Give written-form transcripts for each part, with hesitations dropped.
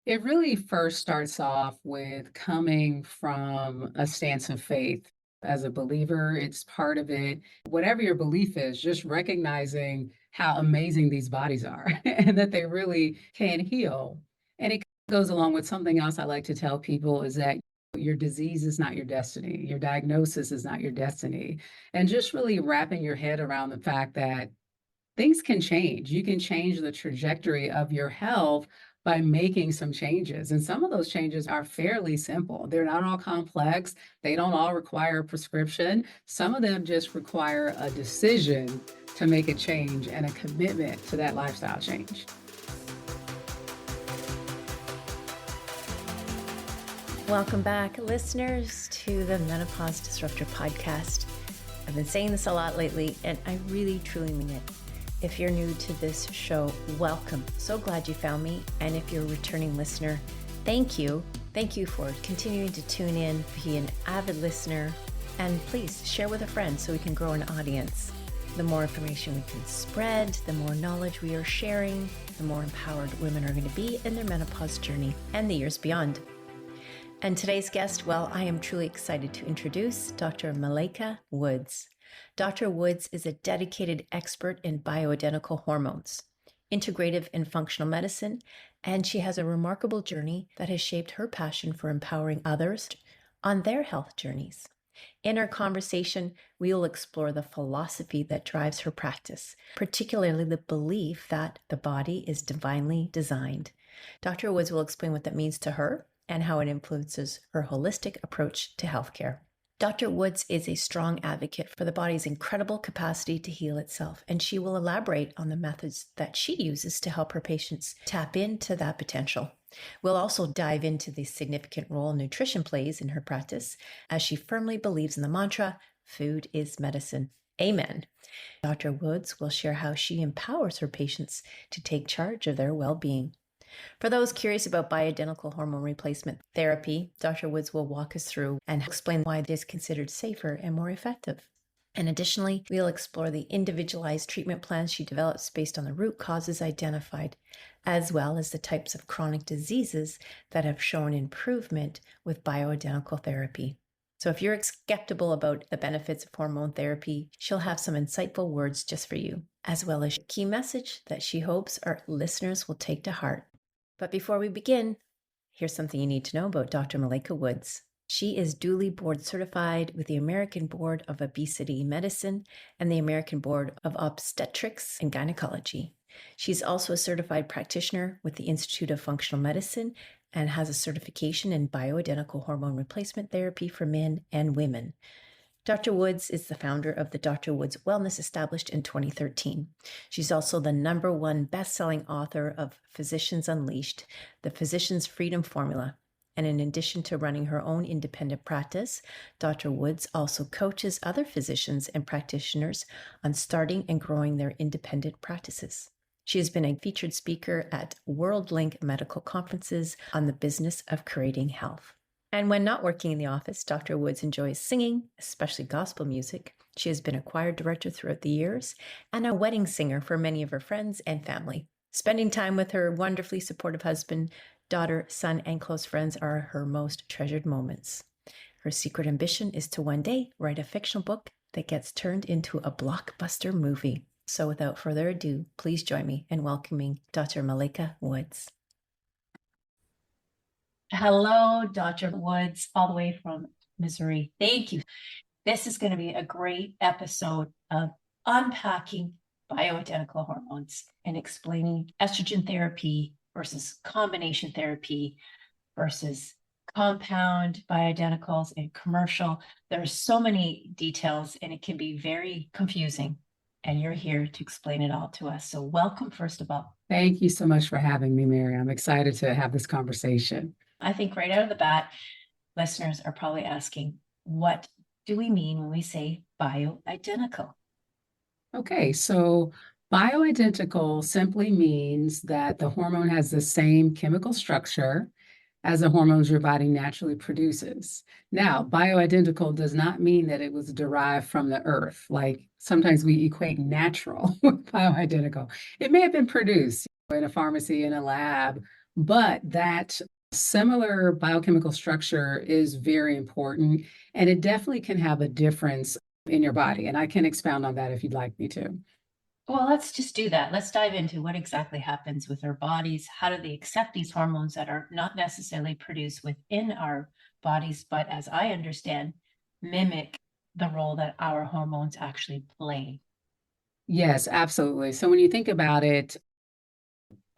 It really first starts off with coming from a stance of faith. As a believer, it's part of it. Whatever your belief is, just recognizing how amazing these bodies are and that they really can heal. And it goes along with something else I like to tell people is that your disease is not your destiny. Your diagnosis is not your destiny. And just really wrapping your head around the fact that things can change. You can change the trajectory of your health by making some changes. And some of those changes are fairly simple. They're not all complex. They don't all require a prescription. Some of them just require a decision to make a change and a commitment to that lifestyle change. Welcome back, listeners, to the Menopause Disruptor podcast. I've been saying this a lot lately, and I really, truly mean it. If you're new to this show, welcome. So glad you found me. And if you're a returning listener, thank you. Thank you for continuing to tune in, be an avid listener, and please share with a friend so we can grow an audience. The more information we can spread, the more knowledge we are sharing, the more empowered women are going to be in their menopause journey and the years beyond. And today's guest, well, I am truly excited to introduce Dr. Malaika Woods. Dr. Woods is a dedicated expert in bioidentical hormones, integrative and functional medicine, and she has a remarkable journey that has shaped her passion for empowering others on their health journeys. In our conversation, we will explore the philosophy that drives her practice, particularly the belief that the body is divinely designed. Dr. Woods will explain what that means to her and how it influences her holistic approach to healthcare. Dr. Woods is a strong advocate for the body's incredible capacity to heal itself, and she will elaborate on the methods that she uses to help her patients tap into that potential. We'll also dive into the significant role nutrition plays in her practice, as she firmly believes in the mantra, food is medicine. Amen. Dr. Woods will share how she empowers her patients to take charge of their well-being. For those curious about bioidentical hormone replacement therapy, Dr. Woods will walk us through and explain why it is considered safer and more effective. And additionally, we'll explore the individualized treatment plans she develops based on the root causes identified, as well as the types of chronic diseases that have shown improvement with bioidentical therapy. So if you're skeptical about the benefits of hormone therapy, she'll have some insightful words just for you, as well as a key message that she hopes our listeners will take to heart. But before we begin, here's something you need to know about Dr. Malaika Woods. She is duly board certified with the American Board of Obesity Medicine and the American Board of Obstetrics and Gynecology. She's also a certified practitioner with the Institute of Functional Medicine and has a certification in bioidentical hormone replacement therapy for men and women. Dr. Woods is the founder of the Dr. Woods Wellness, established in 2013. She's also the #1 best-selling author of Physicians Unleashed, the Physician's Freedom Formula. And in addition to running her own independent practice, Dr. Woods also coaches other physicians and practitioners on starting and growing their independent practices. She has been a featured speaker at WorldLink medical conferences on the business of creating health. And when not working in the office, Dr. Woods enjoys singing, especially gospel music. She has been a choir director throughout the years and a wedding singer for many of her friends and family. Spending time with her wonderfully supportive husband, daughter, son, and close friends are her most treasured moments. Her secret ambition is to one day write a fictional book that gets turned into a blockbuster movie. So without further ado, please join me in welcoming Dr. Malaika Woods. Hello, Dr. Woods, all the way from Missouri. Thank you. This is going to be a great episode of unpacking bioidentical hormones and explaining estrogen therapy versus combination therapy versus compound bioidenticals and commercial. There are so many details and it can be very confusing. And you're here to explain it all to us. So welcome, first of all. Thank you so much for having me, Mary. I'm excited to have this conversation. I think right out of the bat, listeners are probably asking, what do we mean when we say bioidentical? Okay, so bioidentical simply means that the hormone has the same chemical structure as the hormones your body naturally produces. Now, bioidentical does not mean that it was derived from the earth. Like sometimes we equate natural with bioidentical. It may have been produced in a pharmacy, in a lab, But that similar biochemical structure is very important, and it definitely can have a difference in your body. And I can expound on that if you'd like me to. Well, let's just do that. Let's dive into what exactly happens with our bodies. How do they accept these hormones that are not necessarily produced within our bodies, but as I understand, mimic the role that our hormones actually play? Yes, absolutely. So when you think about it,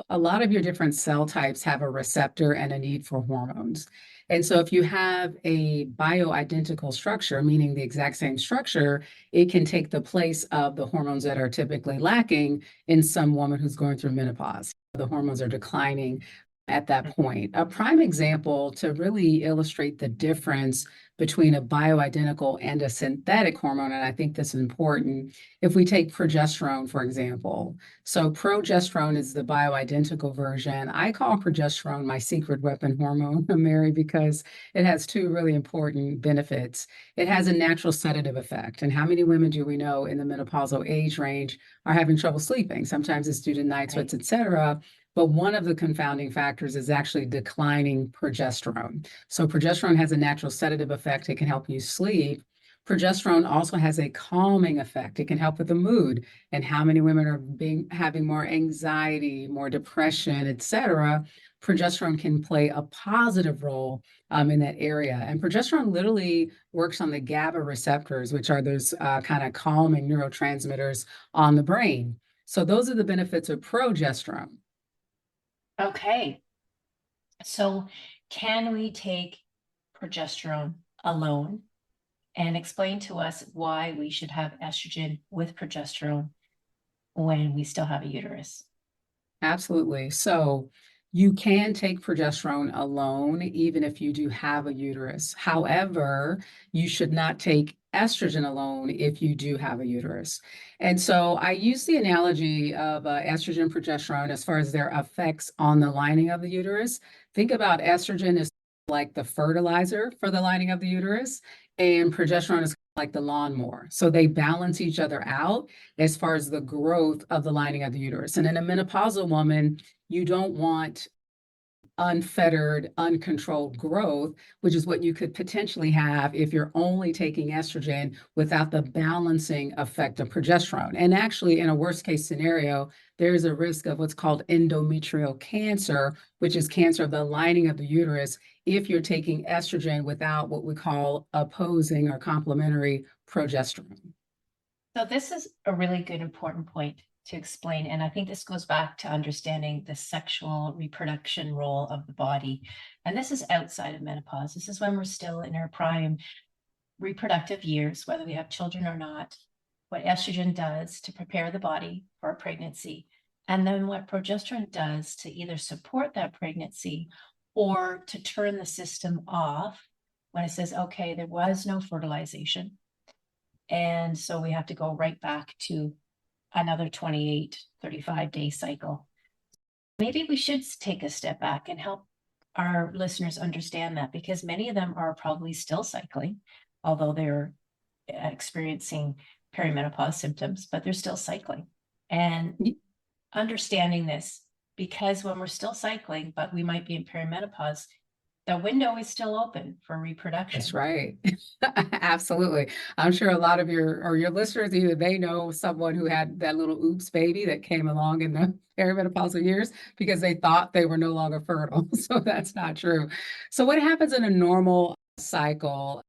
a lot of your different cell types have a receptor and a need for hormones. And so if you have a bioidentical structure, meaning the exact same structure, it can take the place of the hormones that are typically lacking in some woman who's going through menopause. The hormones are declining at that point. A prime example to really illustrate the difference between a bioidentical and a synthetic hormone, and I think this is important, if we take progesterone, for example. So progesterone is the bioidentical version. I call progesterone my secret weapon hormone, Mary, because it has two really important benefits. It has a natural sedative effect. And how many women do we know in the menopausal age range are having trouble sleeping? Sometimes it's due to night sweats, Right. et cetera. But one of the confounding factors is actually declining progesterone. So progesterone has a natural sedative effect. It can help you sleep. Progesterone also has a calming effect. It can help with the mood. And how many women are having more anxiety, more depression, et cetera. Progesterone can play a positive role in that area. And progesterone literally works on the GABA receptors, which are those kind of calming neurotransmitters on the brain. So those are the benefits of progesterone. Okay. So, can we take progesterone alone and explain to us why we should have estrogen with progesterone when we still have a uterus? Absolutely. So you can take progesterone alone, even if you do have a uterus. However, you should not take estrogen alone if you do have a uterus. And so I use the analogy of estrogen and progesterone as far as their effects on the lining of the uterus. Think about estrogen as like the fertilizer for the lining of the uterus, and progesterone is like the lawnmower. So they balance each other out as far as the growth of the lining of the uterus. And in a menopausal woman, you don't want unfettered, uncontrolled growth, which is what you could potentially have if you're only taking estrogen without the balancing effect of progesterone. And actually, in a worst case scenario, there's a risk of what's called endometrial cancer, which is cancer of the lining of the uterus, if you're taking estrogen without what we call opposing or complementary progesterone. So, this is a really good, important point to explain. And I think this goes back to understanding the sexual reproduction role of the body. And this is outside of menopause. This is when we're still in our prime reproductive years, whether we have children or not, what estrogen does to prepare the body for a pregnancy, and then what progesterone does to either support that pregnancy or to turn the system off when it says, okay, there was no fertilization. And so we have to go right back to another 28, 35-day cycle. Maybe we should take a step back and help our listeners understand that, because many of them are probably still cycling, although they're experiencing perimenopause symptoms, but they're still cycling. And understanding this, because when we're still cycling, but we might be in perimenopause, the window is still open for reproduction. That's right. Absolutely. I'm sure a lot of your listeners, either they know someone who had that little oops baby that came along in the perimenopausal years because they thought they were no longer fertile. So that's not true. So what happens in a normal cycle?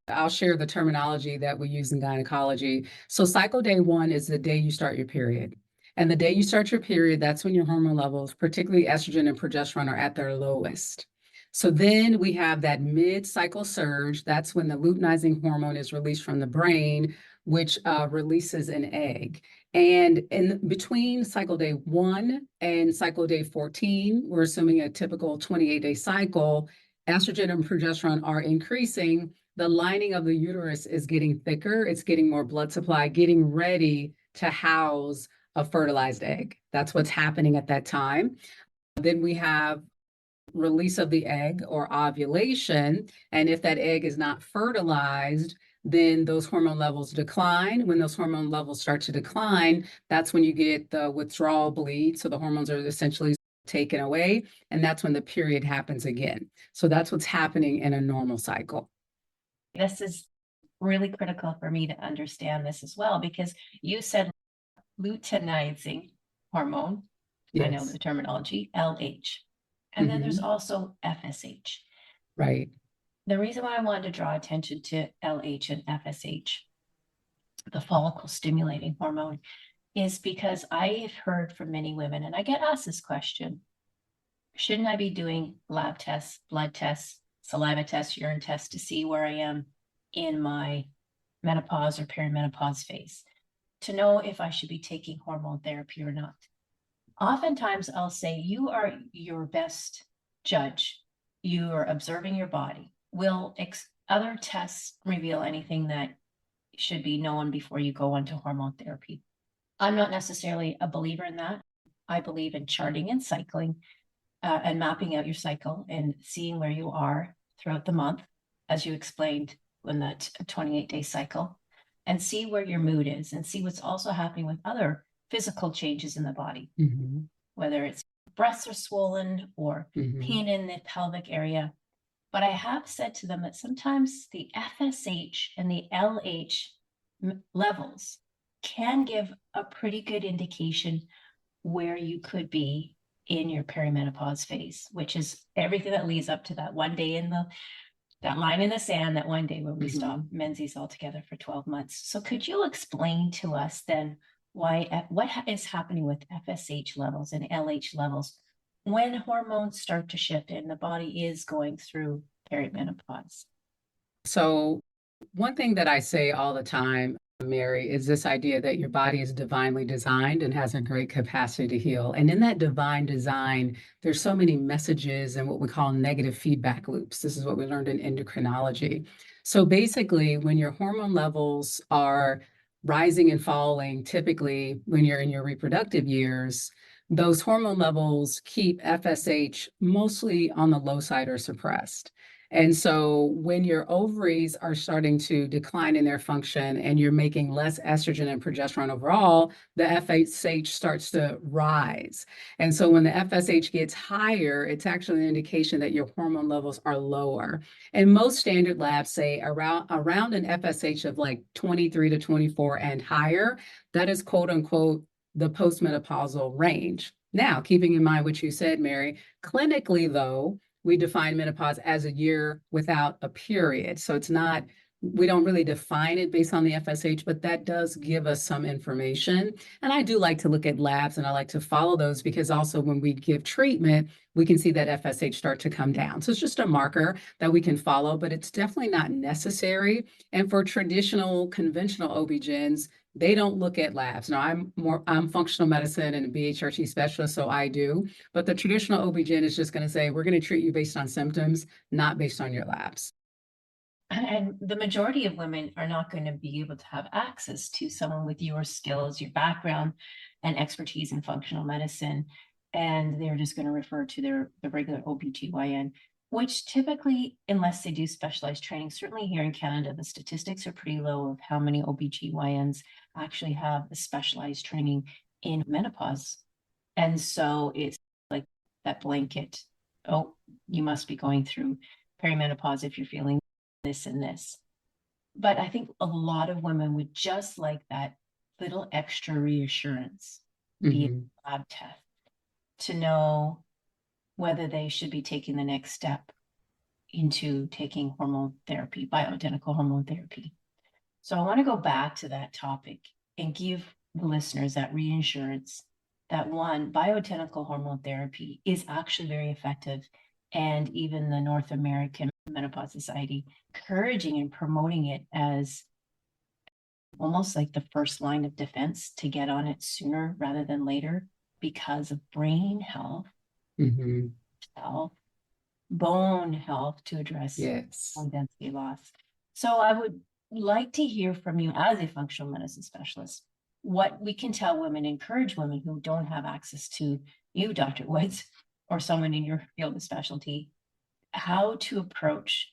I'll share the terminology that we use in gynecology. So cycle day one is the day you start your period. And the day you start your period, that's when your hormone levels, particularly estrogen and progesterone, are at their lowest. So then we have that mid-cycle surge. That's when the luteinizing hormone is released from the brain, which releases an egg. And in between cycle day one and cycle day 14, we're assuming a typical 28-day cycle, estrogen and progesterone are increasing. The lining of the uterus is getting thicker. It's getting more blood supply, getting ready to house a fertilized egg. That's what's happening at that time. Then we have release of the egg or ovulation. And if that egg is not fertilized, then those hormone levels decline. When those hormone levels start to decline, that's when you get the withdrawal bleed. So the hormones are essentially taken away, and that's when the period happens again. So that's what's happening in a normal cycle. This is really critical for me to understand this as well, because you said luteinizing hormone. I know Yes. the terminology, LH. And then there's also FSH. Right. The reason why I wanted to draw attention to LH and FSH, the follicle stimulating hormone, is because I've heard from many women, and I get asked this question: shouldn't I be doing lab tests, blood tests, saliva tests, urine tests to see where I am in my menopause or perimenopause phase, to know if I should be taking hormone therapy or not? Oftentimes I'll say, you are your best judge. You are observing your body. Will other tests reveal anything that should be known before you go onto hormone therapy? I'm not necessarily a believer in that. I believe in charting and cycling, and mapping out your cycle and seeing where you are throughout the month, as you explained in that 28-day cycle, and see where your mood is, and see what's also happening with other physical changes in the body, whether it's breasts are swollen or pain in the pelvic area. But I have said to them that sometimes the FSH and the LH levels can give a pretty good indication where you could be in your perimenopause phase, which is everything that leads up to that one day in that line in the sand, that one day when we stop menses altogether for 12 months. So could you explain to us then what is happening with FSH levels and LH levels when hormones start to shift and the body is going through perimenopause? So one thing that I say all the time, Mary, is this idea that your body is divinely designed and has a great capacity to heal. And in that divine design, there's so many messages and what we call negative feedback loops. This is what we learned in endocrinology. So basically, when your hormone levels are rising and falling, typically when you're in your reproductive years, those hormone levels keep FSH mostly on the low side or suppressed. And so when your ovaries are starting to decline in their function and you're making less estrogen and progesterone overall, the FSH starts to rise. And so when the FSH gets higher, it's actually an indication that your hormone levels are lower. And most standard labs say around an FSH of like 23 to 24 and higher, that is quote unquote the postmenopausal range. Now, keeping in mind what you said, Mary, clinically though, we define menopause as a year without a period. So it's not, we don't really define it based on the FSH, but that does give us some information. And I do like to look at labs and I like to follow those because also when we give treatment, we can see that FSH start to come down. So it's just a marker that we can follow, but it's definitely not necessary. And for traditional, conventional OB-GYNs, they don't look at labs. Now, I'm functional medicine and a BHRT specialist, so I do. But the traditional OB-GYN is just going to say, we're going to treat you based on symptoms, not based on your labs. And the majority of women are not going to be able to have access to someone with your skills, your background, and expertise in functional medicine. And they're just going to refer to the regular OBGYN, which typically, unless they do specialized training, certainly here in Canada, the statistics are pretty low of how many OBGYNs actually have a specialized training in menopause. And so it's like that blanket, oh, you must be going through perimenopause if you're feeling this and this. But I think a lot of women would just like that little extra reassurance, be it a lab test, to know whether they should be taking the next step into taking hormone therapy, bioidentical hormone therapy. So I want to go back to that topic and give the listeners that reassurance that one, bioidentical hormone therapy is actually very effective. And even the North American Menopause Society encouraging and promoting it as almost like the first line of defense to get on it sooner rather than later because of brain health, health, bone health to address bone density loss. So I would like to hear from you as a functional medicine specialist, what we can tell women, encourage women who don't have access to you, Dr. Woods, or someone in your field of specialty, how to approach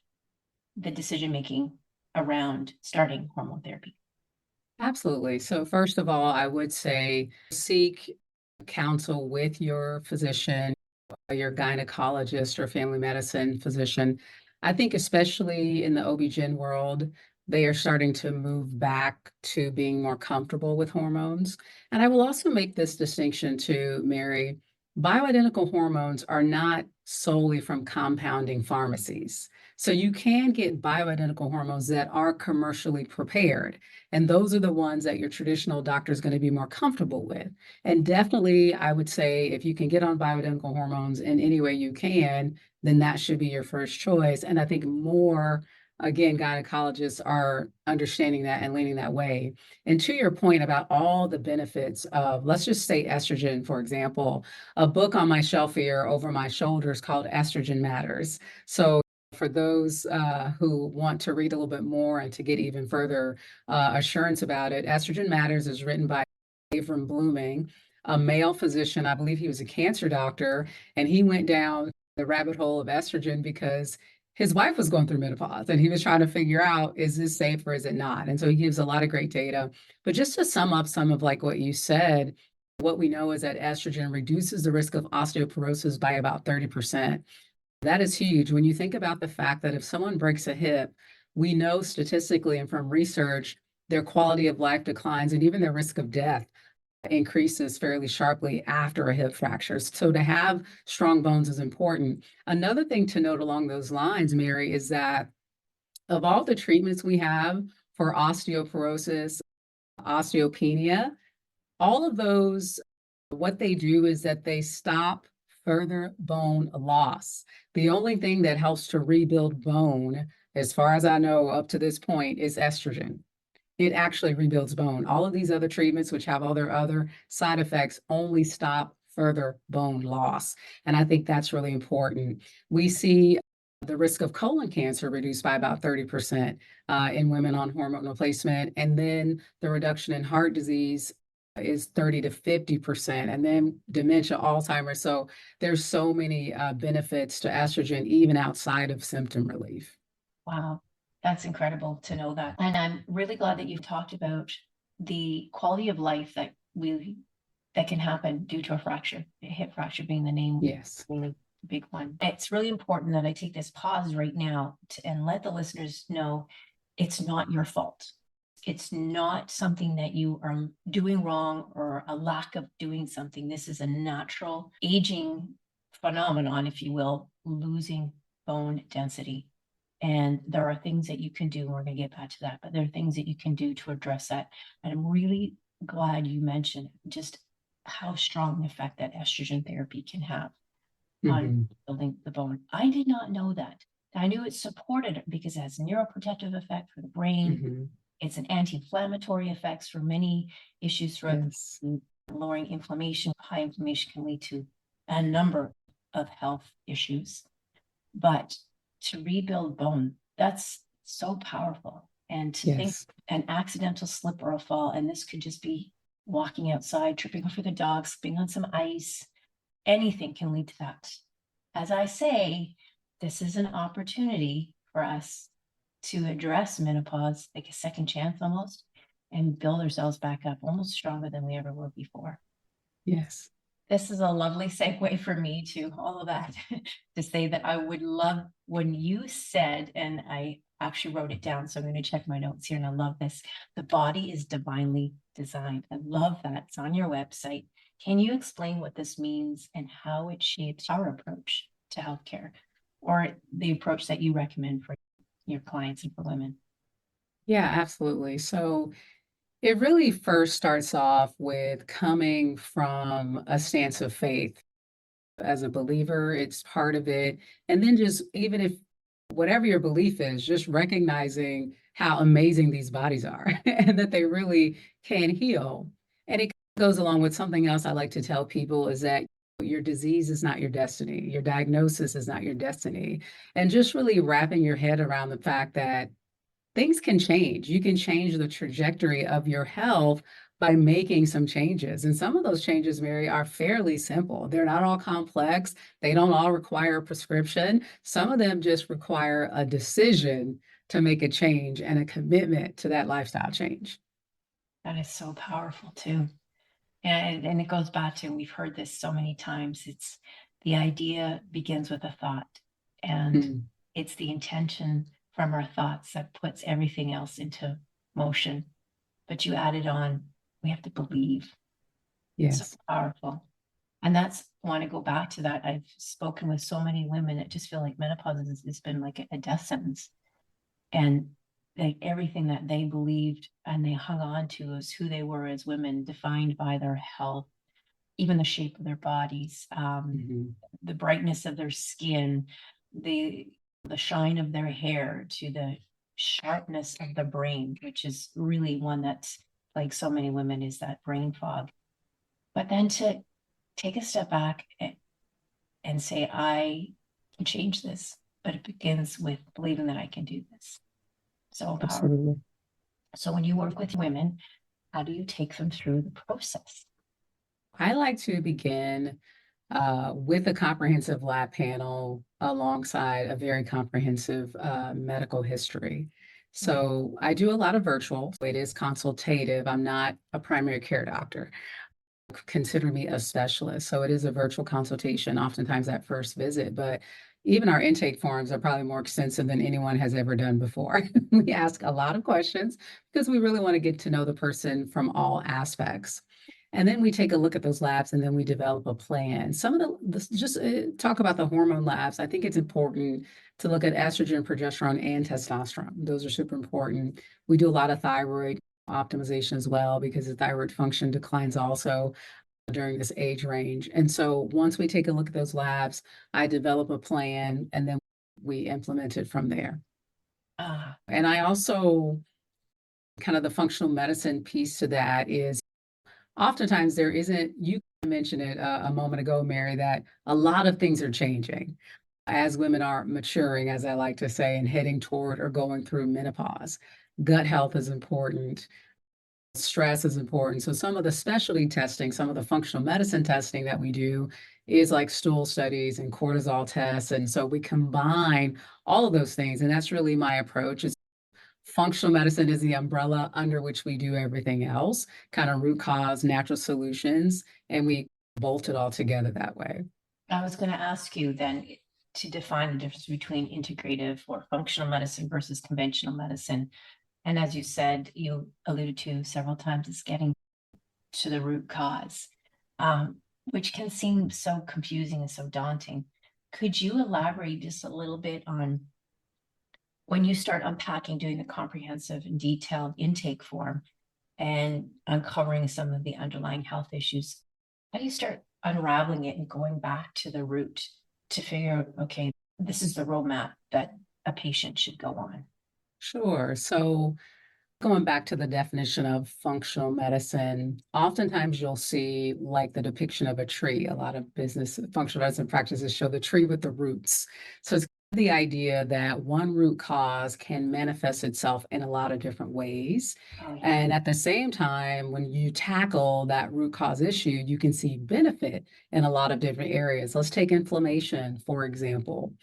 the decision-making around starting hormone therapy. Absolutely. So first of all, I would say seek counsel with your physician. your gynecologist or family medicine physician. I think especially in the OB-GYN world, they are starting to move back to being more comfortable with hormones. And I will also make this distinction too, Mary. Bioidentical hormones are not solely from compounding pharmacies. So you can get bioidentical hormones that are commercially prepared. And those are the ones that your traditional doctor is going to be more comfortable with. And definitely, I would say if you can get on bioidentical hormones in any way you can, then that should be your first choice. And I think more, again, gynecologists are understanding that and leaning that way. And to your point about all the benefits of, let's just say estrogen, for example, a book on my shelf here over my shoulder is called Estrogen Matters. So for those who want to read a little bit more and to get even further assurance about it, Estrogen Matters is written by Avram Blooming, a male physician. I believe he was a cancer doctor, and he went down the rabbit hole of estrogen because his wife was going through menopause and he was trying to figure out, is this safe or is it not? And so he gives a lot of great data. But just to sum up some of like what you said, what we know is that estrogen reduces the risk of osteoporosis by about 30%. That is huge. When you think about the fact that if someone breaks a hip, we know statistically and from research, their quality of life declines and even their risk of death increases fairly sharply after a hip fracture. So to have strong bones is important. Another thing to note along those lines, Mary, is that of all the treatments we have for osteoporosis, osteopenia, all of those, what they do is that they stop further bone loss. The only thing that helps to rebuild bone, as far as I know up to this point, is estrogen. It actually rebuilds bone. All of these other treatments, which have all their other side effects, only stop further bone loss. And I think that's really important. We see the risk of colon cancer reduced by about 30% in women on hormone replacement. And then the reduction in heart disease is 30 to 50%. And then dementia, Alzheimer's. So there's so many benefits to estrogen, even outside of symptom relief. Wow, that's incredible to know that. And I'm really glad that you've talked about the quality of life that can happen due to a fracture, a hip fracture being the name. Yes. Really big one. It's really important that I take this pause right now and let the listeners know it's not your fault. It's not something that you are doing wrong or a lack of doing something. This is a natural aging phenomenon, if you will, losing bone density. And there are things that you can do, and we're going to get back to that, but there are things that you can do to address that. And I'm really glad you mentioned just how strong an effect that estrogen therapy can have on building the bone. I did not know that. I knew it supported it because it has a neuroprotective effect for the brain. It's an anti-inflammatory effects for many issues throughout lowering inflammation. High inflammation can lead to a number of health issues. But to rebuild bone, that's so powerful. And to think an accidental slip or a fall, and this could just be walking outside, tripping over the dog, slipping on some ice, anything can lead to that. As I say, this is an opportunity for us to address menopause, like a second chance almost, and build ourselves back up almost stronger than we ever were before. Yes. This is a lovely segue for me to all of that to say that I would love when you said, and I actually wrote it down, so I'm going to check my notes here, and I love this. The body is divinely designed. I love that. It's on your website. Can you explain what this means and how it shapes our approach to healthcare, or the approach that you recommend for your clients and for women? Yeah, absolutely. So it really first starts off with coming from a stance of faith. As a believer, it's part of it. And then just even if whatever your belief is, just recognizing how amazing these bodies are and that they really can heal. And it goes along with something else I like to tell people is that your disease is not your destiny. Your diagnosis is not your destiny. And just really wrapping your head around the fact that things can change. You can change the trajectory of your health by making some changes. And some of those changes, Mary, are fairly simple. They're not all complex. They don't all require a prescription. Some of them just require a decision to make a change and a commitment to that lifestyle change. That is so powerful too. And it goes back to, we've heard this so many times, it's the idea begins with a thought, and Mm, it's the intention from our thoughts that puts everything else into motion. But you added on, we have to believe. It's so yes, powerful. And that's, I want to go back to that. I've spoken with so many women that just feel like menopause has been like a death sentence. And like everything that they believed and they hung on to as who they were as women, defined by their health, even the shape of their bodies, mhm, the brightness of their skin, the the shine of their hair, to the sharpness of the brain, which is really one that's like so many women, is that brain fog. But then to take a step back and say, I can change this, but it begins with believing that I can do this. So powerful. absolutely. So when you work with women, how do you take them through the process? I like to begin with a comprehensive lab panel alongside a very comprehensive medical history. So I do a lot of virtual. It is consultative. I'm not a primary care doctor. Consider me a specialist. So it is a virtual consultation, oftentimes at first visit, but even our intake forms are probably more extensive than anyone has ever done before. We ask a lot of questions because we really want to get to know the person from all aspects. And then we take a look at those labs and then we develop a plan. Some of just talk about the hormone labs. I think it's important to look at estrogen, progesterone, and testosterone. Those are super important. We do a lot of thyroid optimization as well because the thyroid function declines also during this age range. And so once we take a look at those labs, I develop a plan and then we implement it from there. Ah, And I also kind of the functional medicine piece to that is oftentimes there isn't, you mentioned it a moment ago, Mary, that a lot of things are changing as women are maturing, as I like to say, and heading toward or going through menopause. Gut health is important. Stress is important. So some of the specialty testing, some of the functional medicine testing that we do is like stool studies and cortisol tests. And so we combine all of those things. And that's really my approach is functional medicine is the umbrella under which we do everything else, kind of root cause, natural solutions, and we bolt it all together that way. I was going to ask you then to define the difference between integrative or functional medicine versus conventional medicine. And as you said, you alluded to several times, it's getting to the root cause, which can seem so confusing and so daunting. Could you elaborate just a little bit on when you start unpacking, doing the comprehensive and detailed intake form and uncovering some of the underlying health issues? How do you start unraveling it and going back to the root to figure out, okay, this is the roadmap that a patient should go on? Sure. So going back to the definition of functional medicine, oftentimes you'll see like the depiction of a tree. A lot of business functional medicine practices show the tree with the roots. So it's the idea that one root cause can manifest itself in a lot of different ways. Oh, yeah. And at the same time, when you tackle that root cause issue, you can see benefit in a lot of different areas. Let's take inflammation, for example.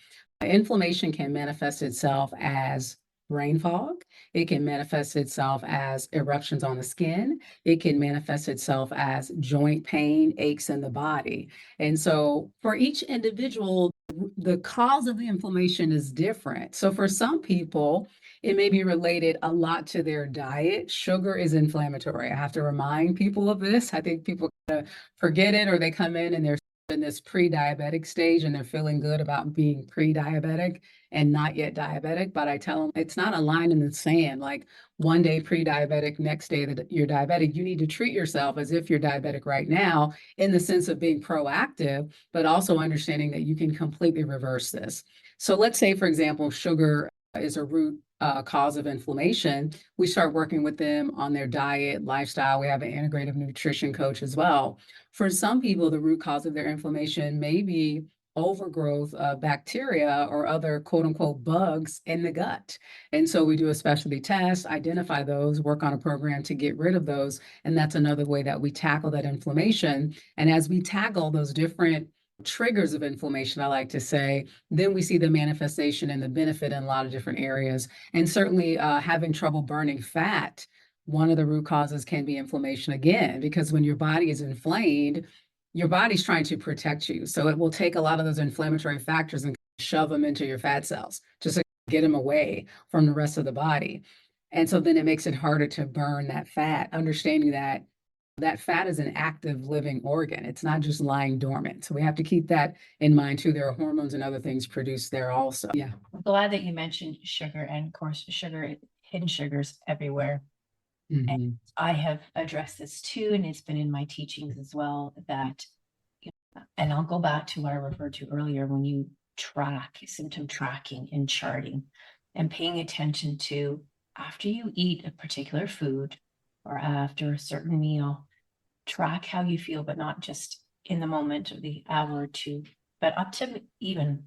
Inflammation can manifest itself as brain fog. It can manifest itself as eruptions on the skin. It can manifest itself as joint pain, aches in the body. And so for each individual, the cause of the inflammation is different. So for some people, it may be related a lot to their diet. Sugar is inflammatory. I have to remind people of this. I think people kind of forget it or they come in and they're in this pre-diabetic stage and they're feeling good about being pre-diabetic and not yet diabetic. But I tell them it's not a line in the sand. Like one day pre-diabetic, next day that you're diabetic. You need to treat yourself as if you're diabetic right now in the sense of being proactive, but also understanding that you can completely reverse this. So let's say, for example, sugar is a root cause of inflammation. We start working with them on their diet, lifestyle. We have an integrative nutrition coach as well. For some people, the root cause of their inflammation may be overgrowth of bacteria or other quote unquote bugs in the gut. And so we do a specialty test, identify those, work on a program to get rid of those. And that's another way that we tackle that inflammation. And as we tackle those different triggers of inflammation, I like to say, then we see the manifestation and the benefit in a lot of different areas. And certainly having trouble burning fat, one of the root causes can be inflammation again, because when your body is inflamed, your body's trying to protect you. So it will take a lot of those inflammatory factors and shove them into your fat cells just to get them away from the rest of the body. And so then it makes it harder to burn that fat, understanding that that fat is an active living organ. It's not just lying dormant. So we have to keep that in mind too. There are hormones and other things produced there also. Yeah. I'm glad that you mentioned sugar, and of course, sugar, hidden sugars everywhere. Mm-hmm. I have addressed this too, and it's been in my teachings as well, that, and I'll go back to what I referred to earlier, when you track symptom tracking and charting and paying attention to, after you eat a particular food or after a certain meal, track how you feel, but not just in the moment or the hour or two, but up to even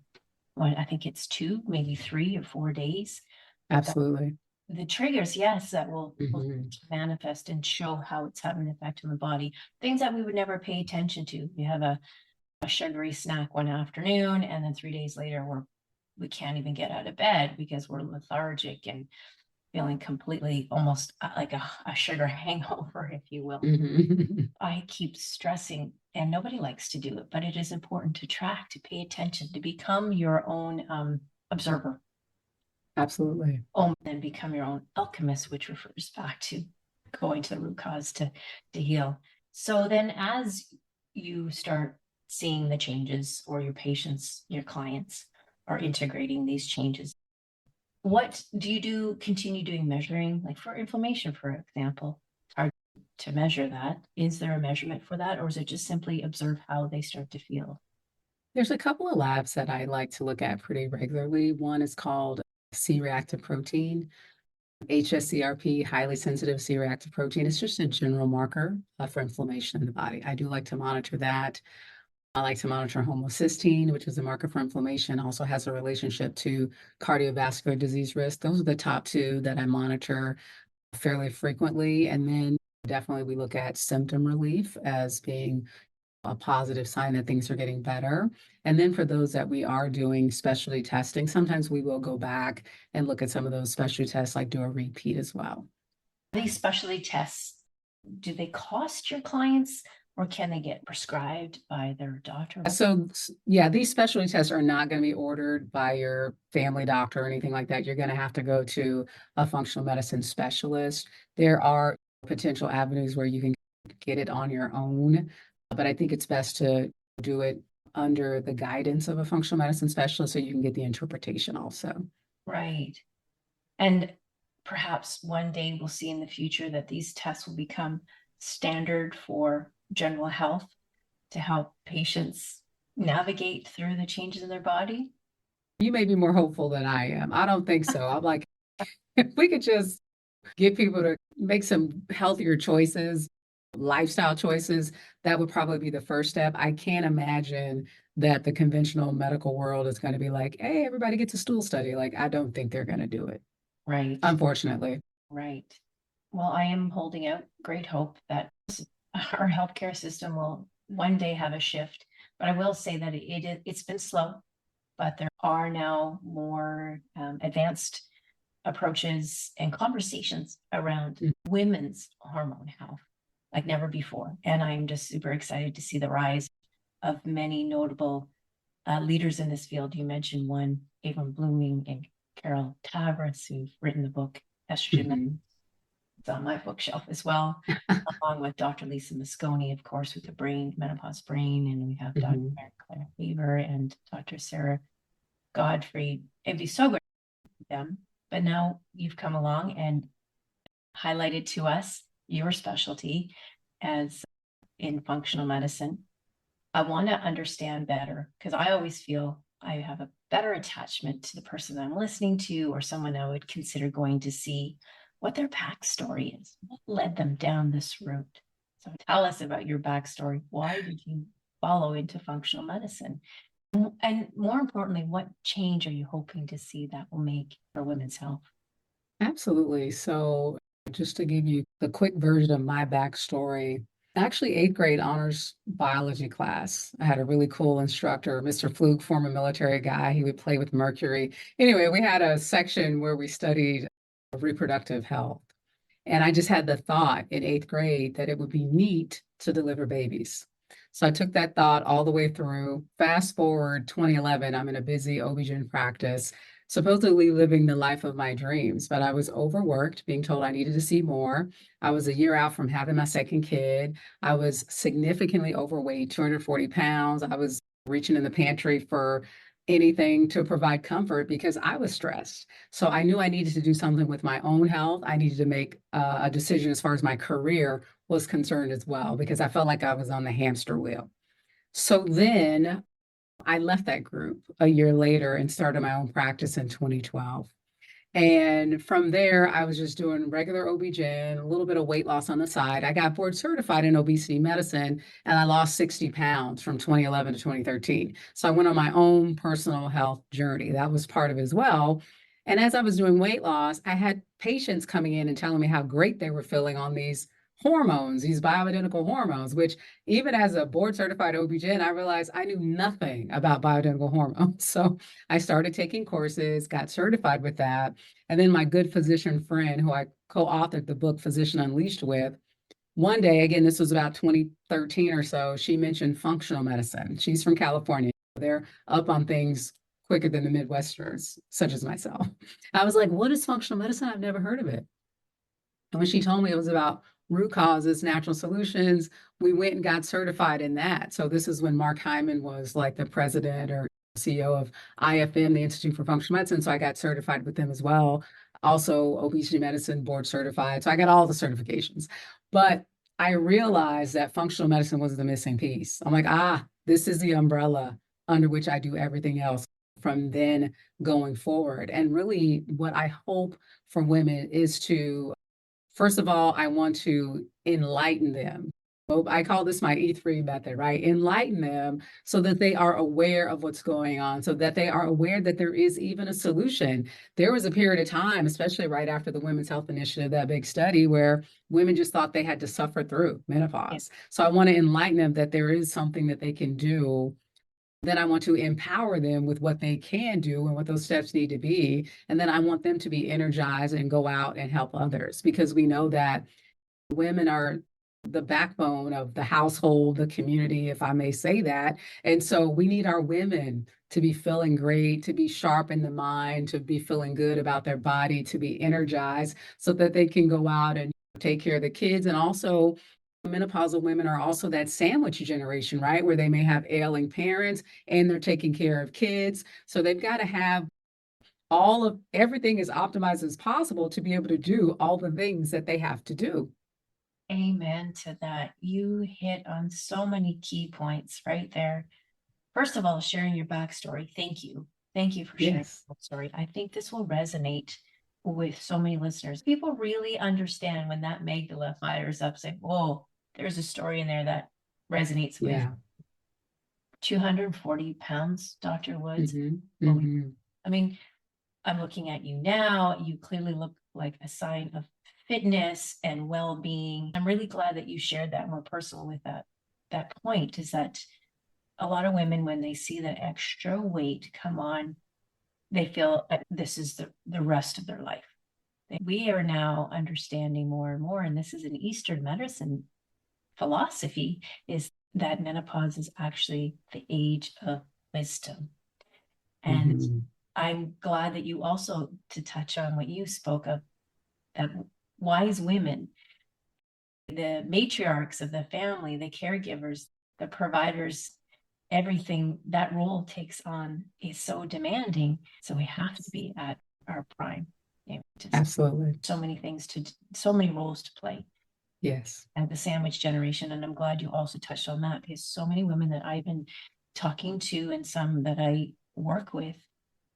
when I think it's 2, maybe 3 or 4 days. Absolutely. The triggers, yes, that will Mm-hmm. manifest and show how it's having an effect on the body. Things that we would never pay attention to. You have a sugary snack one afternoon, and then 3 days later we can't even get out of bed because we're lethargic and feeling completely almost like a sugar hangover, if you will. Mm-hmm. I keep stressing, and nobody likes to do it, but it is important to track, to pay attention, to become your own observer. Absolutely. And become your own alchemist, which refers back to going to the root cause to heal. So then, as you start seeing the changes, or your patients, your clients are integrating these changes, what do you do? Continue doing measuring, like for inflammation, for example? It's hard to measure that. Is there a measurement for that, or is it just simply observe how they start to feel? There's a couple of labs that I like to look at pretty regularly. One is called C-reactive protein, HSCRP, highly sensitive C-reactive protein. It's just a general marker for inflammation in the body. I do like to monitor that. I like to monitor homocysteine, which is a marker for inflammation, also has a relationship to cardiovascular disease risk. Those are the top two that I monitor fairly frequently. And then definitely we look at symptom relief as being a positive sign that things are getting better. And then for those that we are doing specialty testing, sometimes we will go back and look at some of those specialty tests, like do a repeat as well. These specialty tests, do they cost your clients, or can they get prescribed by their doctor? So, yeah, these specialty tests are not going to be ordered by your family doctor or anything like that. You're going to have to go to a functional medicine specialist. There are potential avenues where you can get it on your own, but I think it's best to do it under the guidance of a functional medicine specialist so you can get the interpretation also. Right. And perhaps one day we'll see in the future that these tests will become standard for general health to help patients navigate through the changes in their body. You may be more hopeful than I am. I don't think so. I'm like, if we could just get people to make some healthier choices, lifestyle choices, that would probably be the first step. I can't imagine that the conventional medical world is going to be like, hey, everybody gets a stool study. Like, I don't think they're going to do it, Right. unfortunately. Right. Well, I am holding out great hope that our healthcare system will one day have a shift. But I will say that it's been slow, but there are now more advanced approaches and conversations around women's hormone health like never before. And I'm just super excited to see the rise of many notable leaders in this field. You mentioned one, Avon Blooming and Carol Tavris, who've written the book Estrogen. Mm-hmm. It's on my bookshelf as well, along with Dr. Lisa Mosconi, of course, with the menopause brain. And we have Dr. Mm-hmm. Claire Weaver and Dr. Sarah Godfrey. It'd be so great with them. But now you've come along and highlighted to us your specialty as in functional medicine. I want to understand better, because I always feel I have a better attachment to the person I'm listening to, or someone I would consider going to see, what their backstory is, what led them down this route. So tell us about your backstory. Why did you follow into functional medicine? And more importantly, what change are you hoping to see that will make for women's health? Absolutely. So, just to give you the quick version of my backstory, actually, eighth grade honors biology class. I had a really cool instructor, Mr. Fluke, former military guy. He would play with mercury. Anyway, we had a section where we studied reproductive health. And I just had the thought in eighth grade that it would be neat to deliver babies. So I took that thought all the way through. Fast forward 2011, I'm in a busy OB-GYN practice, supposedly living the life of my dreams, but I was overworked, being told I needed to see more. I was a year out from having my second kid. I was significantly overweight, 240 pounds. I was reaching in the pantry for anything to provide comfort because I was stressed. So I knew I needed to do something with my own health. I needed to make a decision as far as my career was concerned as well, because I felt like I was on the hamster wheel. So then I left that group a year later and started my own practice in 2012. And from there, I was just doing regular OB-GYN, a little bit of weight loss on the side. I got board certified in obesity medicine and I lost 60 pounds from 2011 to 2013. So I went on my own personal health journey. That was part of it as well. And as I was doing weight loss, I had patients coming in and telling me how great they were feeling on these hormones, these bioidentical hormones, which even as a board certified OB-GYN, I realized I knew nothing about bioidentical hormones. So I started taking courses, got certified with that. And then my good physician friend, who I co authored the book Physician Unleashed with, one day, again, this was about 2013 or so, she mentioned functional medicine. She's from California. They're up on things quicker than the Midwesterners, such as myself. I was like, what is functional medicine? I've never heard of it. And when she told me it was about root causes, natural solutions, we went and got certified in that. So this is when Mark Hyman was like the president or CEO of IFM, the Institute for Functional Medicine. So I got certified with them as well. Also, obesity medicine board certified. So I got all the certifications. But I realized that functional medicine was the missing piece. I'm like, this is the umbrella under which I do everything else from then going forward. And really, what I hope for women is to, first of all, I want to enlighten them. Well, I call this my E3 method, right? Enlighten them so that they are aware of what's going on, so that they are aware that there is even a solution. There was a period of time, especially right after the Women's Health Initiative, that big study, where women just thought they had to suffer through menopause. So I want to enlighten them that there is something that they can do. Then I want to empower them with what they can do and what those steps need to be. And then I want them to be energized and go out and help others, because we know that women are the backbone of the household, the community, if I may say that. And so we need our women to be feeling great, to be sharp in the mind, to be feeling good about their body, to be energized so that they can go out and take care of the kids. And also, menopausal women are also that sandwich generation, right? Where they may have ailing parents and they're taking care of kids. So they've got to have all of everything as optimized as possible to be able to do all the things that they have to do. Amen to that. You hit on so many key points right there. First of all, sharing your backstory. Thank you. Thank you for sharing Yes. your backstory. I think this will resonate with so many listeners. People really understand when that amygdala fires up, say, whoa, there's a story in there that resonates with Yeah. 240 pounds, Dr. Woods. Mm-hmm. I mean, I'm looking at you now. You clearly look like a sign of fitness and well-being. I'm really glad that you shared that more personal with that point, is that a lot of women, when they see that extra weight come on, they feel this is the rest of their life. We are now understanding more and more, and this is an Eastern medicine philosophy, is that menopause is actually the age of wisdom. And Mm-hmm. I'm glad that you also, to touch on what you spoke of, that wise women, the matriarchs of the family, the caregivers, the providers, everything that role takes on is so demanding. So we have to be at our prime. Absolutely. So many things so many roles to play. Yes. And the sandwich generation. And I'm glad you also touched on that, because so many women that I've been talking to and some that I work with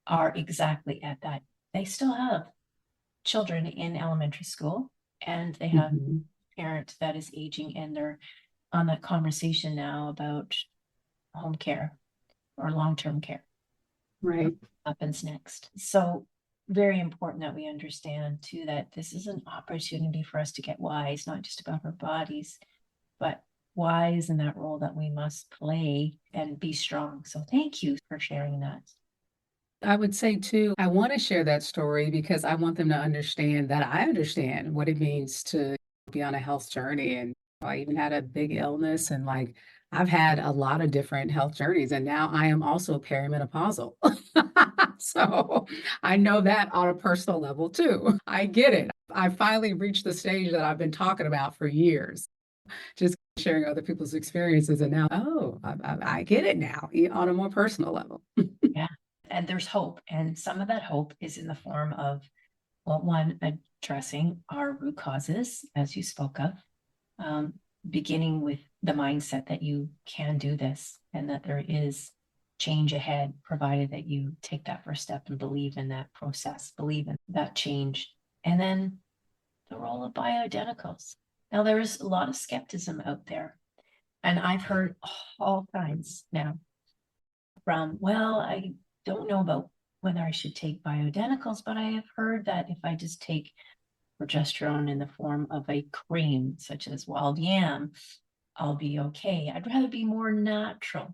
are exactly at that. They still have children in elementary school, and they have Mm-hmm. a parent that is aging, and they're on that conversation now about home care or long-term care. Right. What happens next? So very important that we understand too that this is an opportunity for us to get wise, not just about our bodies, but wise in that role that we must play and be strong. So thank you for sharing that. I would say too, I want to share that story because I want them to understand that I understand what it means to be on a health journey. And I even had a big illness, and like I've had a lot of different health journeys, and now I am also perimenopausal. So I know that on a personal level too. I get it. I finally reached the stage that I've been talking about for years, just sharing other people's experiences. And now, oh, I get it now on a more personal level. Yeah. And there's hope. And some of that hope is in the form of, well, one, addressing our root causes, as you spoke of, beginning with the mindset that you can do this and that there is change ahead, provided that you take that first step and believe in that process, believe in that change. And then the role of bioidenticals. Now, there is a lot of skepticism out there, and I've heard all kinds now from, well, I don't know about whether I should take bioidenticals, but I have heard that if I just take progesterone in the form of a cream, such as wild yam, I'll be okay. I'd rather be more natural.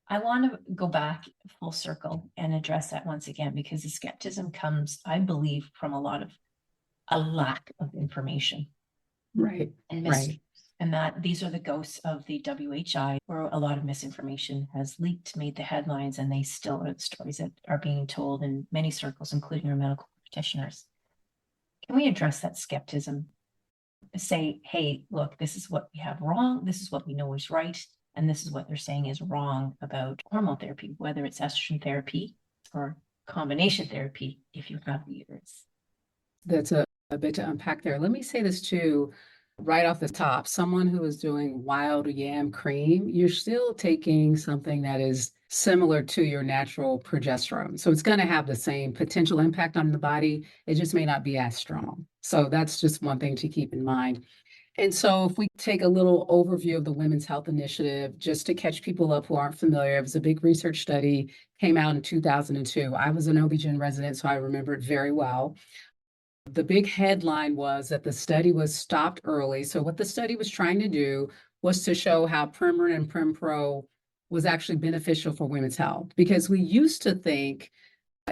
I want to go back full circle and address that once again, because the skepticism comes, I believe, from a lack of information. Right. And Right. and that these are the ghosts of the WHI, where a lot of misinformation has leaked, made the headlines, and they still are the stories that are being told in many circles, including our medical practitioners. Can we address that skepticism? Say, hey, look, this is what we have wrong, this is what we know is right, and this is what they're saying is wrong about hormone therapy, whether it's estrogen therapy or combination therapy if you have the uterus. That's a bit to unpack there. Let me say this too, right off the top. Someone who is doing wild yam cream, you're still taking something that is similar to your natural progesterone. So it's going to have the same potential impact on the body. It just may not be as strong. So that's just one thing to keep in mind. And so if we take a little overview of the Women's Health Initiative, just to catch people up who aren't familiar, it was a big research study, came out in 2002. I was an OB-GYN resident, so I remember it very well. The big headline was that the study was stopped early. So what the study was trying to do was to show how Premarin and Prempro was actually beneficial for women's health. Because we used to think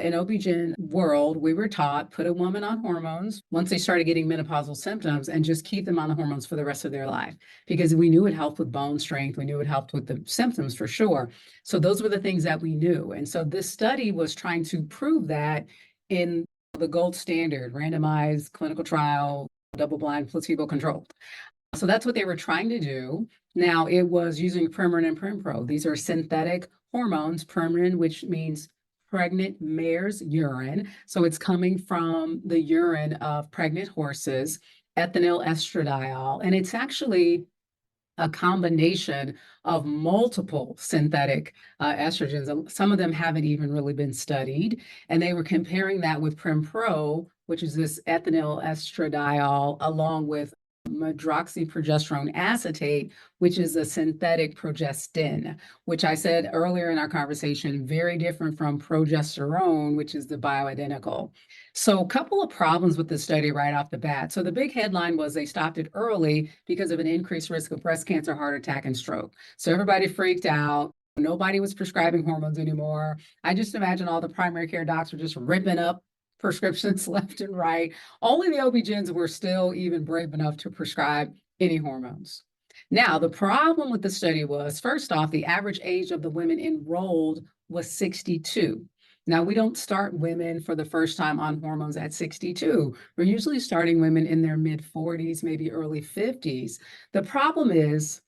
in OB-GYN world, we were taught put a woman on hormones once they started getting menopausal symptoms and just keep them on the hormones for the rest of their life. Because we knew it helped with bone strength. We knew it helped with the symptoms for sure. So those were the things that we knew. And so this study was trying to prove that in the gold standard, randomized clinical trial, double-blind, placebo-controlled. So that's what they were trying to do. Now, it was using Premarin and Prempro. These are synthetic hormones, Premarin, which means pregnant mare's urine. So it's coming from the urine of pregnant horses, ethinyl estradiol, and it's actually a combination of multiple synthetic estrogens. Some of them haven't even really been studied. And they were comparing that with Prempro, which is this ethinyl estradiol, along with medroxyprogesterone acetate, which is a synthetic progestin, which I said earlier in our conversation, very different from progesterone, which is the bioidentical. So a couple of problems with the study right off the bat. So the big headline was they stopped it early because of an increased risk of breast cancer, heart attack, and stroke. So everybody freaked out. Nobody was prescribing hormones anymore. I just imagine all the primary care docs were just ripping up prescriptions left and right. Only the OB-GYNs were still even brave enough to prescribe any hormones. Now, the problem with the study was, first off, the average age of the women enrolled was 62. Now, we don't start women for the first time on hormones at 62. We're usually starting women in their mid 40s, maybe early 50s. The problem is,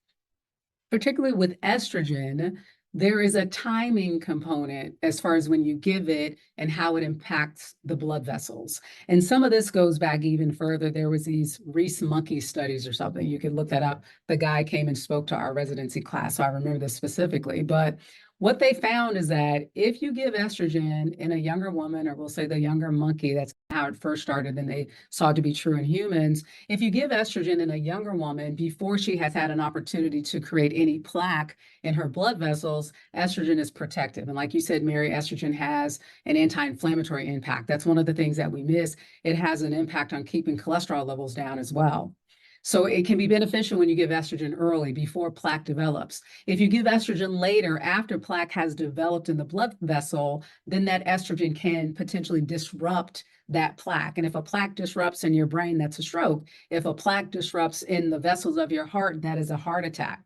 particularly with estrogen, there is a timing component as far as when you give it and how it impacts the blood vessels. And some of this goes back even further. There was these Reese monkey studies or something. You can look that up. The guy came and spoke to our residency class, so I remember this specifically. But what they found is that if you give estrogen in a younger woman, or we'll say the younger monkey, that's how it first started, and they saw it to be true in humans. If you give estrogen in a younger woman before she has had an opportunity to create any plaque in her blood vessels, estrogen is protective. And like you said, Mary, estrogen has an anti-inflammatory impact. That's one of the things that we miss. It has an impact on keeping cholesterol levels down as well. So it can be beneficial when you give estrogen early before plaque develops. If you give estrogen later after plaque has developed in the blood vessel, then that estrogen can potentially disrupt that plaque. And if a plaque disrupts in your brain, that's a stroke. If a plaque disrupts in the vessels of your heart, that is a heart attack.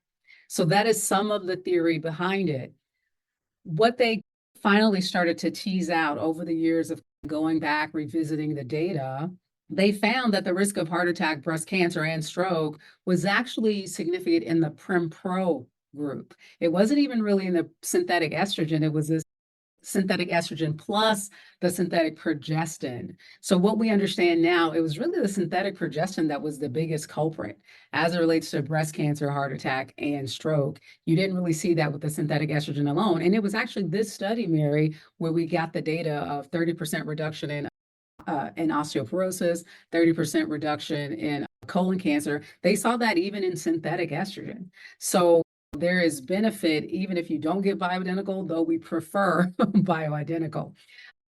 So that is some of the theory behind it. What they finally started to tease out over the years of going back, revisiting the data, they found that the risk of heart attack, breast cancer, and stroke was actually significant in the Prim-Pro group. It wasn't even really in the synthetic estrogen, it was this synthetic estrogen plus the synthetic progestin. So what we understand now, it was really the synthetic progestin that was the biggest culprit as it relates to breast cancer, heart attack, and stroke. You didn't really see that with the synthetic estrogen alone. And it was actually this study, Mary, where we got the data of 30% reduction in osteoporosis, 30% reduction in colon cancer. They saw that even in synthetic estrogen. So there is benefit even if you don't get bioidentical, though we prefer bioidentical.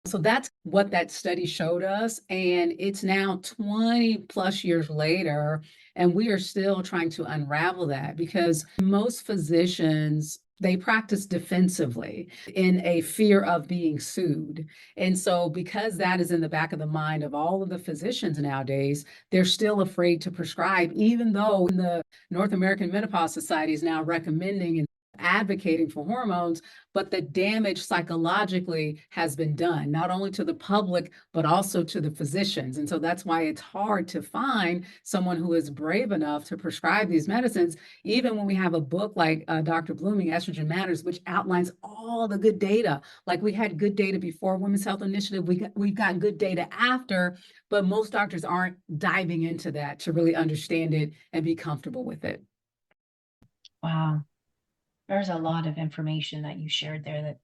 So that's what that study showed us. And it's now 20 plus years later, and we are still trying to unravel that because most physicians, they practice defensively in a fear of being sued. And so, because that is in the back of the mind of all of the physicians nowadays, they're still afraid to prescribe, even though the North American Menopause Society is now recommending and advocating for hormones, but the damage psychologically has been done, not only to the public, but also to the physicians. And so that's why it's hard to find someone who is brave enough to prescribe these medicines, even when we have a book like Dr. Blooming, Estrogen Matters, which outlines all the good data. Like we had good data before Women's Health Initiative, we've got good data after, but most doctors aren't diving into that to really understand it and be comfortable with it. Wow. There's a lot of information that you shared there that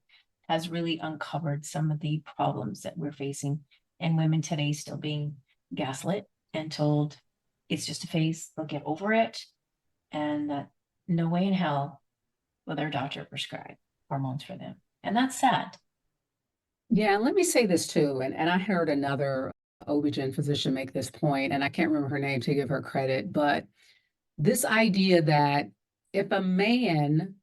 has really uncovered some of the problems that we're facing, and women today still being gaslit and told it's just a phase, they'll get over it, and that no way in hell will their doctor prescribe hormones for them. And that's sad. Yeah, and let me say this too, and I heard another OB-GYN physician make this point, and I can't remember her name to give her credit, but this idea that if a man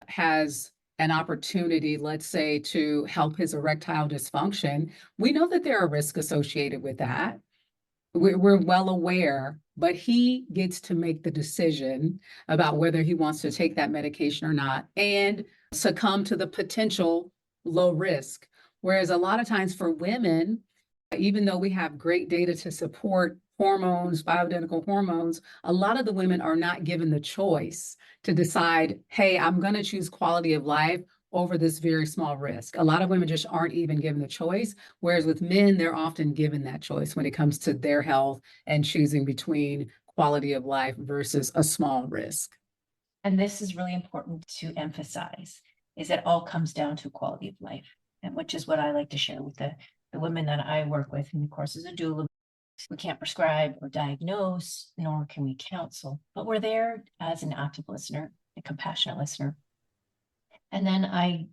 has an opportunity, let's say, to help his erectile dysfunction, we know that there are risks associated with that. We're well aware, but he gets to make the decision about whether he wants to take that medication or not and succumb to the potential low risk. Whereas a lot of times for women, even though we have great data to support hormones, bioidentical hormones, a lot of the women are not given the choice to decide, hey, I'm going to choose quality of life over this very small risk. A lot of women just aren't even given the choice, whereas with men, they're often given that choice when it comes to their health and choosing between quality of life versus a small risk. And this is really important to emphasize, is that all comes down to quality of life, and which is what I like to share with the women that I work with. And of course, as a doula, we can't prescribe or diagnose, nor can we counsel, but we're there as an active listener, a compassionate listener. And then I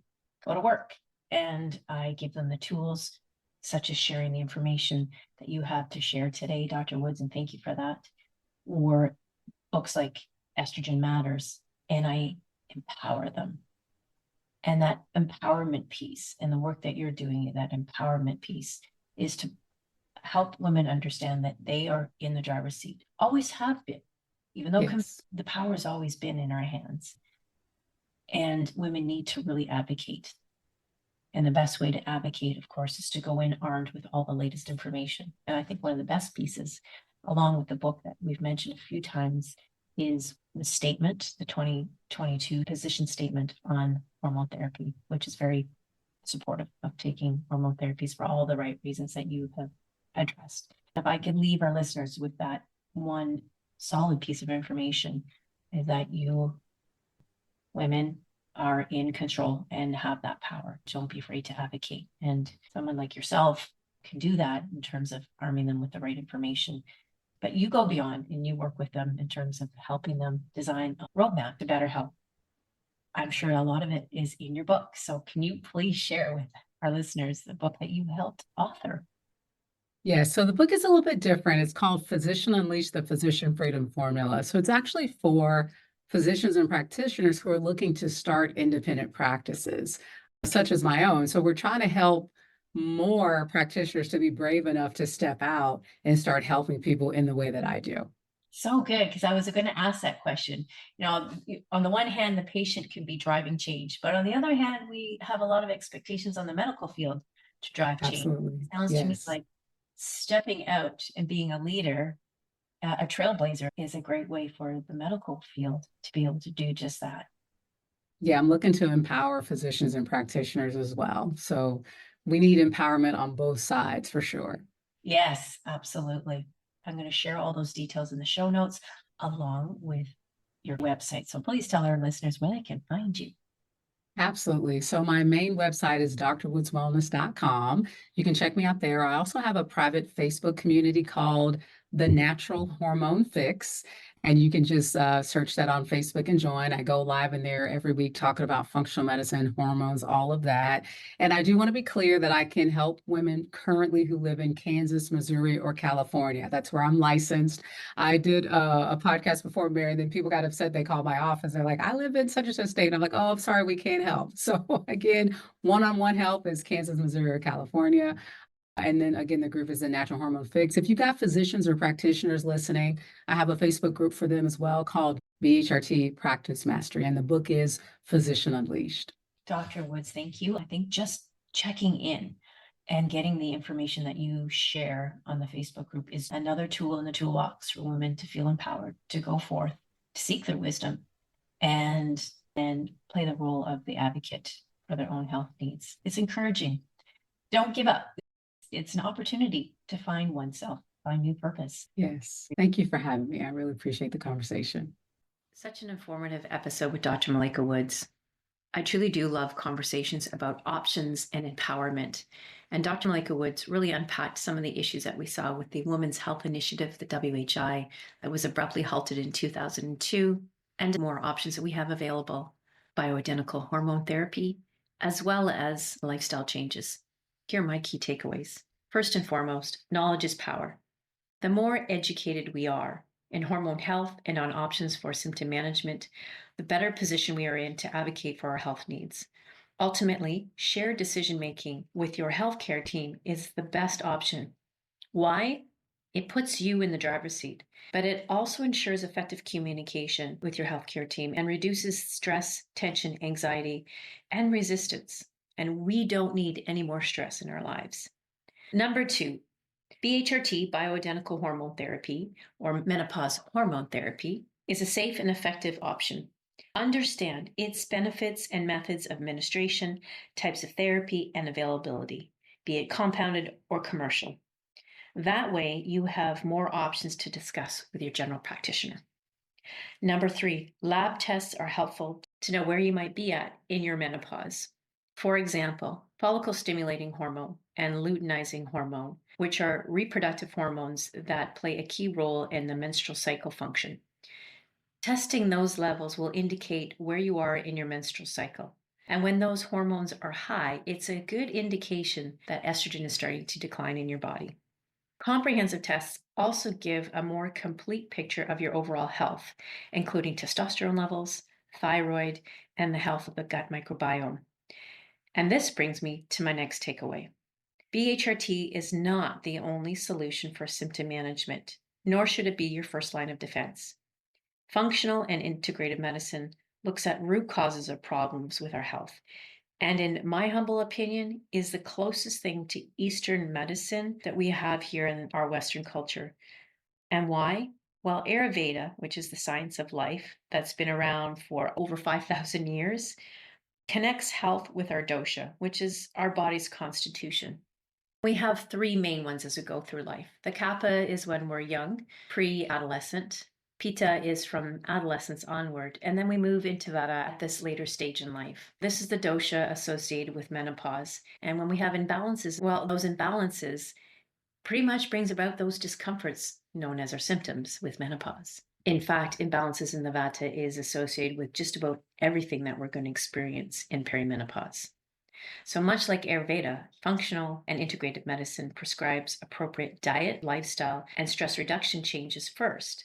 go to work and I give them the tools, such as sharing the information that you have to share today, Dr. Woods, and thank you for that, or books like Estrogen Matters, and I empower them. And that empowerment piece and the work that you're doing, that empowerment piece, is to help women understand that they are in the driver's seat, always have been, even though Yes. the power has always been in our hands. And women need to really advocate. And the best way to advocate, of course, is to go in armed with all the latest information. And I think one of the best pieces, along with the book that we've mentioned a few times, is the statement, the 2022 position statement on hormone therapy, which is very supportive of taking hormone therapies for all the right reasons that you have addressed. If I could leave our listeners with that one solid piece of information, is that you women are in control and have that power. Don't be afraid to advocate. And someone like yourself can do that in terms of arming them with the right information. But you go beyond and you work with them in terms of helping them design a roadmap to better health. I'm sure a lot of it is in your book. So can you please share with our listeners the book that you helped author? Yeah, so the book is a little bit different. It's called Physician Unleash the Physician Freedom Formula. So it's actually for physicians and practitioners who are looking to start independent practices, such as my own. So we're trying to help more practitioners to be brave enough to step out and start helping people in the way that I do. So good, because I was going to ask that question. On the one hand, the patient can be driving change, but on the other hand, we have a lot of expectations on the medical field to drive change. Absolutely. It sounds to me Yes. like stepping out and being a leader, a trailblazer, is a great way for the medical field to be able to do just that. Yeah, I'm looking to empower physicians and practitioners as well. So we need empowerment on both sides for sure. Yes, absolutely. I'm going to share all those details in the show notes along with your website. So please tell our listeners where they can find you. Absolutely. So my main website is drwoodswellness.com. You can check me out there. I also have a private Facebook community called The Natural Hormone Fix, and you can just search that on Facebook and join. I go live in there every week talking about functional medicine, hormones, all of that. And I do want to be clear that I can help women currently who live in Kansas, Missouri, or California. That's where I'm licensed. I did a podcast before, Mary, and then people got upset. They called my office. They're like, I live in such and such state. And I'm like, oh, I'm sorry, we can't help. So again, one-on-one help is Kansas, Missouri, or California. And then again, the group is the Natural Hormone Fix. If you've got physicians or practitioners listening, I have a Facebook group for them as well called BHRT Practice Mastery. And the book is Physician Unleashed. Dr. Woods, thank you. I think just checking in and getting the information that you share on the Facebook group is another tool in the toolbox for women to feel empowered, to go forth, to seek their wisdom, and then play the role of the advocate for their own health needs. It's encouraging. Don't give up. It's an opportunity to find oneself, find new purpose. Yes. Thank you for having me. I really appreciate the conversation. Such an informative episode with Dr. Malaika Woods. I truly do love conversations about options and empowerment. And Dr. Malaika Woods really unpacked some of the issues that we saw with the Women's Health Initiative, the WHI, that was abruptly halted in 2002, and more options that we have available, bioidentical hormone therapy, as well as lifestyle changes. Here are my key takeaways. First and foremost, knowledge is power. The more educated we are in hormone health and on options for symptom management, the better position we are in to advocate for our health needs. Ultimately, shared decision-making with your healthcare team is the best option. Why? It puts you in the driver's seat, but it also ensures effective communication with your healthcare team and reduces stress, tension, anxiety, and resistance. And we don't need any more stress in our lives. Number 2, BHRT, bioidentical hormone therapy, or menopause hormone therapy, is a safe and effective option. Understand its benefits and methods of administration, types of therapy, and availability, be it compounded or commercial. That way, you have more options to discuss with your general practitioner. Number 3, lab tests are helpful to know where you might be at in your menopause. For example, follicle stimulating hormone and luteinizing hormone, which are reproductive hormones that play a key role in the menstrual cycle function. Testing those levels will indicate where you are in your menstrual cycle. And when those hormones are high, it's a good indication that estrogen is starting to decline in your body. Comprehensive tests also give a more complete picture of your overall health, including testosterone levels, thyroid, and the health of the gut microbiome. And this brings me to my next takeaway. BHRT is not the only solution for symptom management, nor should it be your first line of defense. Functional and integrative medicine looks at root causes of problems with our health, and in my humble opinion, is the closest thing to Eastern medicine that we have here in our Western culture. And why? Well, Ayurveda, which is the science of life that's been around for over 5,000 years, connects health with our dosha, which is our body's constitution. We have 3 main ones as we go through life. The kapha is when we're young, pre-adolescent. Pitta is from adolescence onward, and then we move into vata at this later stage in life. This is the dosha associated with menopause. And when we have imbalances, well, those imbalances pretty much brings about those discomforts known as our symptoms with menopause. In fact, imbalances in the vata is associated with just about everything that we're going to experience in perimenopause. So much like Ayurveda, functional and integrative medicine prescribes appropriate diet, lifestyle, and stress reduction changes first.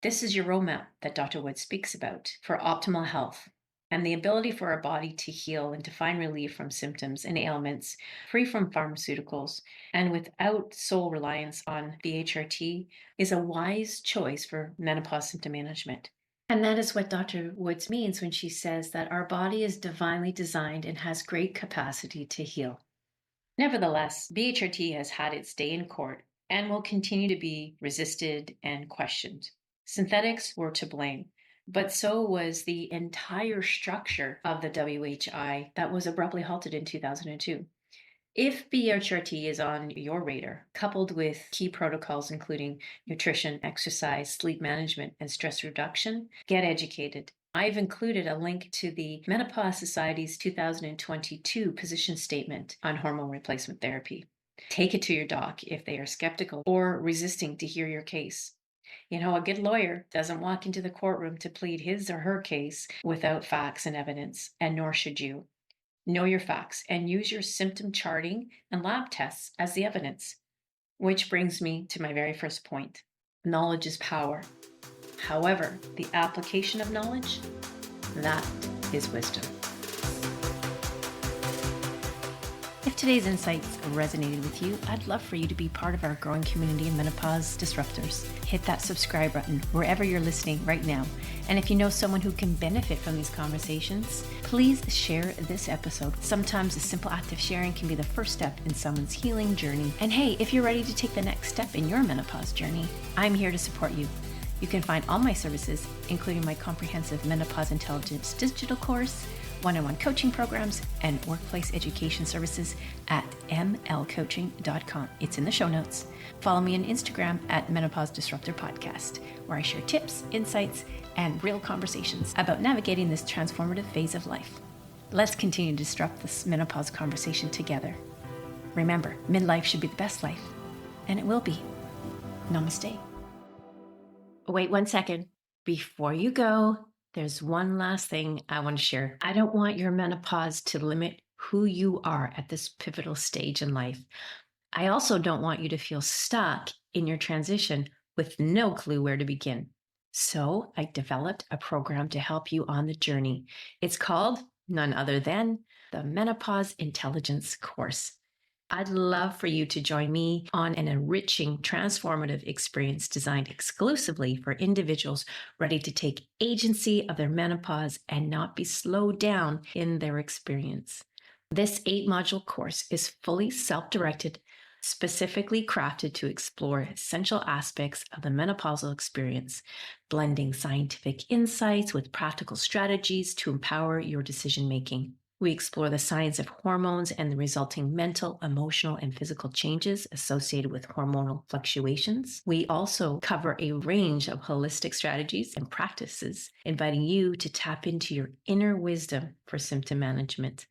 This is your roadmap that Dr. Wood speaks about for optimal health. and the ability for our body to heal and to find relief from symptoms and ailments free from pharmaceuticals and without sole reliance on BHRT is a wise choice for menopause symptom management. And that is what Dr. Woods means when she says that our body is divinely designed and has great capacity to heal. Nevertheless, BHRT has had its day in court and will continue to be resisted and questioned. Synthetics were to blame, but so was the entire structure of the WHI that was abruptly halted in 2002. If BHRT is on your radar, coupled with key protocols including nutrition, exercise, sleep management, and stress reduction, get educated. I've included a link to the Menopause Society's 2022 position statement on hormone replacement therapy. Take it to your doc if they are skeptical or resisting to hear your case. You know, a good lawyer doesn't walk into the courtroom to plead his or her case without facts and evidence, and nor should you. Know your facts and use your symptom charting and lab tests as the evidence. Which brings me to my very first point. Knowledge is power. However, the application of knowledge, that is wisdom. If today's insights resonated with you, I'd love for you to be part of our growing community of menopause disruptors. Hit that subscribe button wherever you're listening right now. And if you know someone who can benefit from these conversations, please share this episode. Sometimes a simple act of sharing can be the first step in someone's healing journey. And hey, if you're ready to take the next step in your menopause journey, I'm here to support you. You can find all my services, including my comprehensive Menopause Intelligence digital course, one-on-one coaching programs, and workplace education services at mlcoaching.com. It's in the show notes. Follow me on Instagram at Menopause Disruptor Podcast, where I share tips, insights, and real conversations about navigating this transformative phase of life. Let's continue to disrupt this menopause conversation together. Remember, midlife should be the best life, and it will be. Namaste. Wait 1 second. Before you go, there's one last thing I want to share. I don't want your menopause to limit who you are at this pivotal stage in life. I also don't want you to feel stuck in your transition with no clue where to begin. So I developed a program to help you on the journey. It's called none other than the Menopause Intelligence course. I'd love for you to join me on an enriching, transformative experience designed exclusively for individuals ready to take agency of their menopause and not be slowed down in their experience. This 8-module course is fully self-directed, specifically crafted to explore essential aspects of the menopausal experience, blending scientific insights with practical strategies to empower your decision-making. We explore the science of hormones and the resulting mental, emotional, and physical changes associated with hormonal fluctuations. We also cover a range of holistic strategies and practices, inviting you to tap into your inner wisdom for symptom management.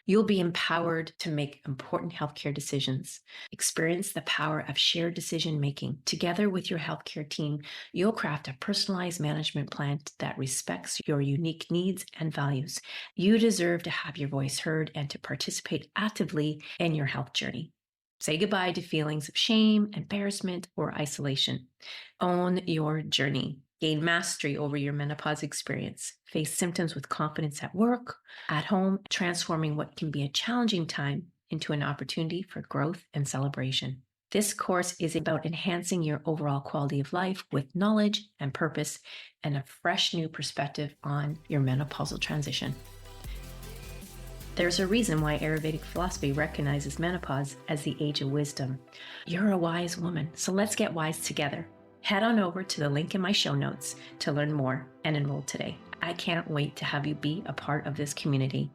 You'll be empowered to make important healthcare decisions. Experience the power of shared decision-making. Together with your healthcare team, you'll craft a personalized management plan that respects your unique needs and values. You deserve to have your voice heard and to participate actively in your health journey. Say goodbye to feelings of shame, embarrassment, or isolation. Own your journey. Gain mastery over your menopause experience. Face symptoms with confidence at work, at home, transforming what can be a challenging time into an opportunity for growth and celebration. This course is about enhancing your overall quality of life with knowledge and purpose and a fresh new perspective on your menopausal transition. There's a reason why Ayurvedic philosophy recognizes menopause as the age of wisdom. You're a wise woman, so let's get wise together. Head on over to the link in my show notes to learn more and enroll today. I can't wait to have you be a part of this community.